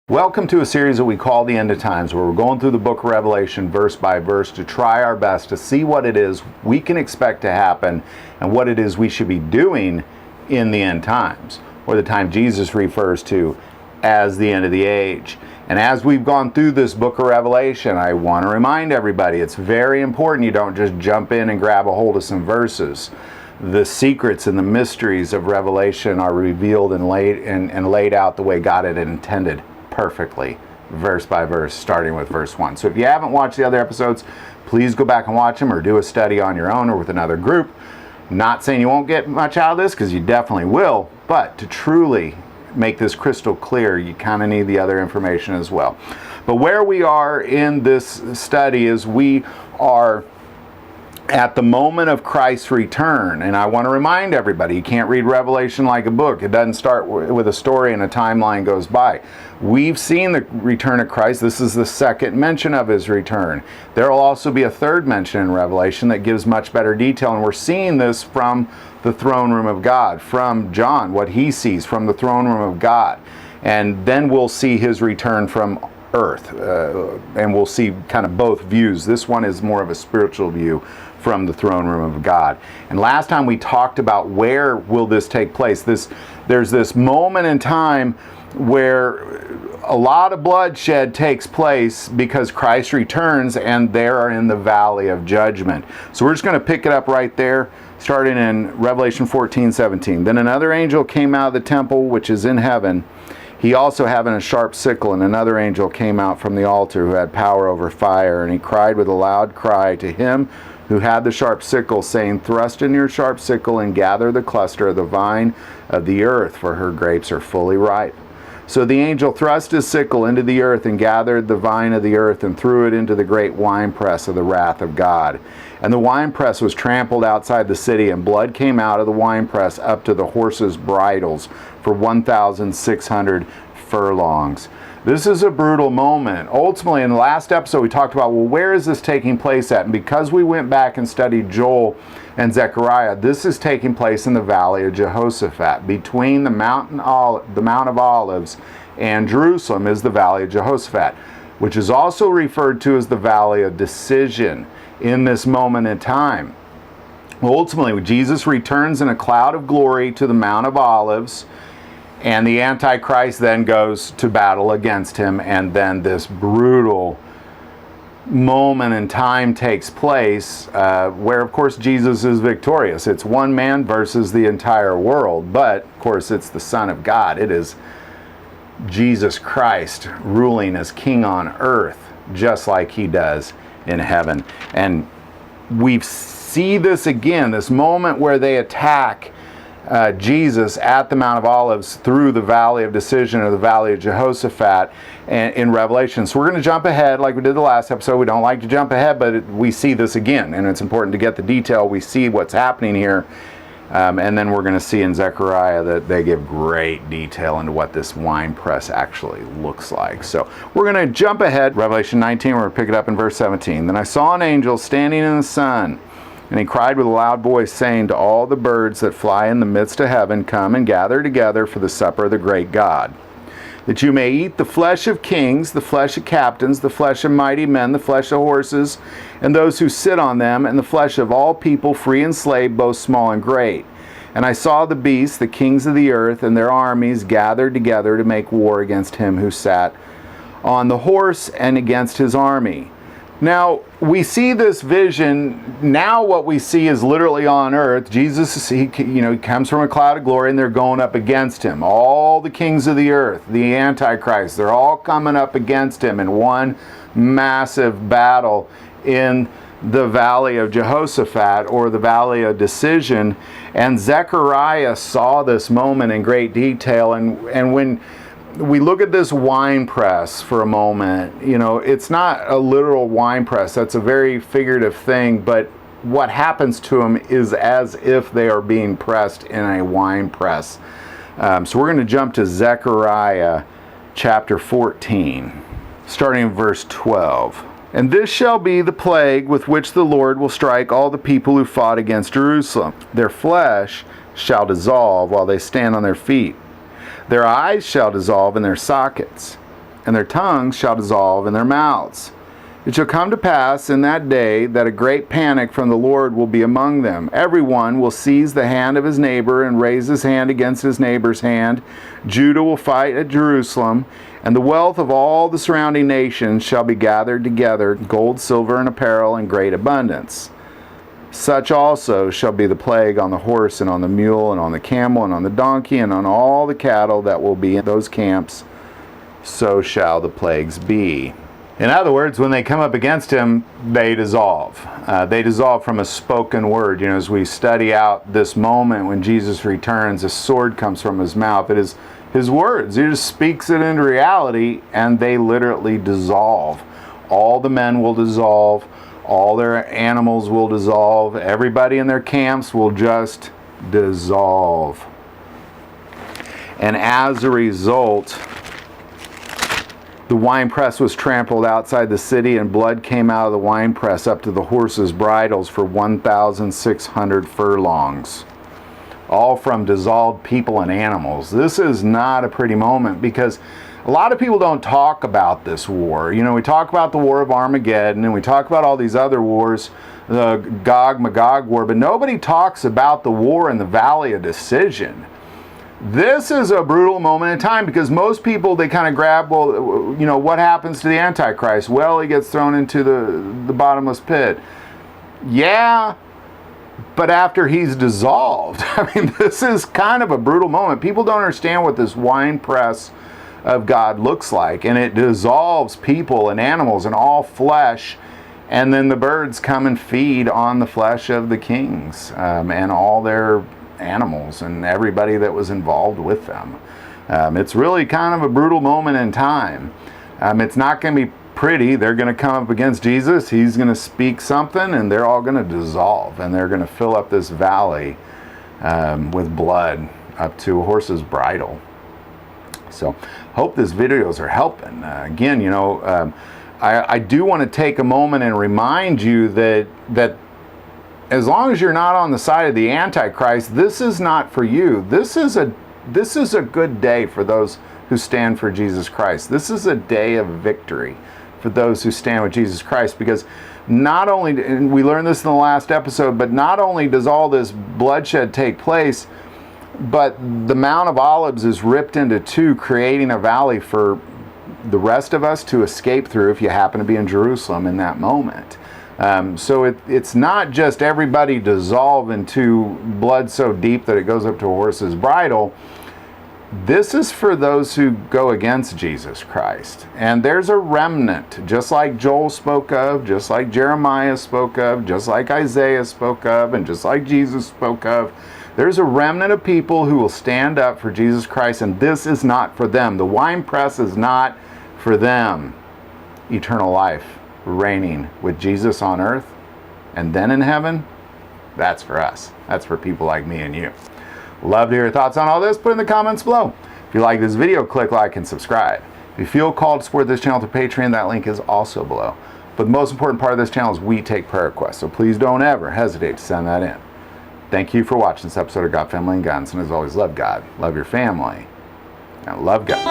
Welcome to a series that we call The End of Times, where we're going through the book of Revelation verse by verse to try our best to see what it is we can expect to happen and what it is we should be doing in the end times, or the time Jesus refers to as the end of the age. And as we've gone through this book of Revelation, I want to remind everybody it's very important you don't just jump in and grab a hold of some verses. The secrets and the mysteries of Revelation are revealed and laid out the way God had intended, perfectly, verse by verse, starting with verse 1. So if you haven't watched the other episodes, please go back and watch them, or do a study on your own or with another group. Not saying you won't get much out of this, because you definitely will, but to truly make this crystal clear, you kind of need the other information as well. But where we are in this study is we are at the moment of Christ's return. And I want to remind everybody, you can't read Revelation like a book. It doesn't start with a story and a timeline goes by. We've seen the return of Christ. This is the second mention of his return. There will also be a third mention in Revelation that gives much better detail, and we're seeing this from the throne room of God, from John, what he sees from the throne room of God. And then we'll see his return from earth, and we'll see kind of both views. This one is more of a spiritual view from the throne room of God. And last time we talked about where will this take place. There's this moment in time where a lot of bloodshed takes place because Christ returns, and they are in the valley of judgment. So we're just going to pick it up right there, starting in Revelation 14:17. Then another angel came out of the temple which is in heaven, he also having a sharp sickle, and another angel came out from the altar who had power over fire, and he cried with a loud cry to him who had the sharp sickle, saying, Thrust in your sharp sickle and gather the cluster of the vine of the earth, for her grapes are fully ripe. So the angel thrust his sickle into the earth and gathered the vine of the earth and threw it into the great winepress of the wrath of God. And the winepress was trampled outside the city, and blood came out of the winepress up to the horses' bridles for 1,600 furlongs. This is a brutal moment. Ultimately, in the last episode, we talked about, well, where is this taking place at? And because we went back and studied Joel and Zechariah, this is taking place in the Valley of Jehoshaphat. Between the Mount of Olives and Jerusalem is the Valley of Jehoshaphat, which is also referred to as the Valley of Decision in this moment in time. Ultimately, Jesus returns in a cloud of glory to the Mount of Olives, and the Antichrist then goes to battle against him, and then this brutal moment in time takes place where, of course, Jesus is victorious. It's one man versus the entire world, but, of course, it's the Son of God. It is Jesus Christ ruling as king on earth, just like he does in heaven. And we see this again, this moment where they attack Jesus at the Mount of Olives through the Valley of Decision, or the Valley of Jehoshaphat, in Revelation. So we're going to jump ahead like we did the last episode. We don't like to jump ahead, but we see this again, and it's important to get the detail. We see what's happening here, and then we're going to see in Zechariah that they give great detail into what this wine press actually looks like. So we're going to jump ahead. Revelation 19, we're going to pick it up in verse 17. Then I saw an angel standing in the sun, and he cried with a loud voice, saying to all the birds that fly in the midst of heaven, Come and gather together for the supper of the great God, that you may eat the flesh of kings, the flesh of captains, the flesh of mighty men, the flesh of horses, and those who sit on them, and the flesh of all people, free and slave, both small and great. And I saw the beasts, the kings of the earth, and their armies gathered together to make war against him who sat on the horse and against his army. Now, we see this vision. Now what we see is literally on earth. Jesus, he comes from a cloud of glory, and they're going up against him. All the kings of the earth, the Antichrist, they're all coming up against him in one massive battle in the Valley of Jehoshaphat, or the Valley of Decision. And Zechariah saw this moment in great detail. And when we look at this wine press for a moment, it's not a literal wine press. That's a very figurative thing, but what happens to them is as if they are being pressed in a wine press. So we're going to jump to Zechariah chapter 14, starting in verse 12. And this shall be the plague with which the Lord will strike all the people who fought against Jerusalem. Their flesh shall dissolve while they stand on their feet. Their eyes shall dissolve in their sockets, and their tongues shall dissolve in their mouths. It shall come to pass in that day that a great panic from the Lord will be among them. Everyone will seize the hand of his neighbor and raise his hand against his neighbor's hand. Judah will fight at Jerusalem, and the wealth of all the surrounding nations shall be gathered together, gold, silver, and apparel in great abundance. Such also shall be the plague on the horse and on the mule and on the camel and on the donkey and on all the cattle that will be in those camps. So shall the plagues be. In other words, when they come up against him, they dissolve. They dissolve from a spoken word. You know, as we study out this moment when Jesus returns, a sword comes from his mouth. It is his words. He just speaks it into reality, and they literally dissolve. All the men will dissolve. All their animals will dissolve. Everybody in their camps will just dissolve. And as a result, the winepress was trampled outside the city, and blood came out of the winepress up to the horses' bridles for 1,600 furlongs. All from dissolved people and animals. This is not a pretty moment, because a lot of people don't talk about this war. You know, we talk about the war of Armageddon, and we talk about all these other wars, the Gog-Magog war, but nobody talks about the war in the Valley of Decision. This is a brutal moment in time, because most people, they kind of grab, well, you know, what happens to the Antichrist? Well, he gets thrown into the bottomless pit. Yeah, but after he's dissolved. I mean, this is kind of a brutal moment. People don't understand what this winepress of God looks like, and it dissolves people and animals and all flesh, and then the birds come and feed on the flesh of the kings and all their animals and everybody that was involved with them. It's really kind of a brutal moment in time. It's not going to be pretty. They're going to come up against Jesus. He's going to speak something, and they're all going to dissolve, and they're going to fill up this valley with blood up to a horse's bridle. So hope these videos are helping. Again, you know, I do want to take a moment and remind you that as long as you're not on the side of the Antichrist, this is not for you. This is a good day for those who stand for Jesus Christ. This is a day of victory for those who stand with Jesus Christ, because not only, and we learned this in the last episode, but not only does all this bloodshed take place, but the Mount of Olives is ripped into two, creating a valley for the rest of us to escape through if you happen to be in Jerusalem in that moment. So it's not just everybody dissolve into blood so deep that it goes up to a horse's bridle. This is for those who go against Jesus Christ. And there's a remnant, just like Joel spoke of, just like Jeremiah spoke of, just like Isaiah spoke of, and just like Jesus spoke of. There's a remnant of people who will stand up for Jesus Christ, and this is not for them. The winepress is not for them. Eternal life, reigning with Jesus on earth, and then in heaven, that's for us. That's for people like me and you. Love to hear your thoughts on all this. Put in the comments below. If you like this video, click like and subscribe. If you feel called to support this channel through Patreon, that link is also below. But the most important part of this channel is we take prayer requests, so please don't ever hesitate to send that in. Thank you for watching this episode of God, Family, and Guns. And as always, love God, love your family, and love guns.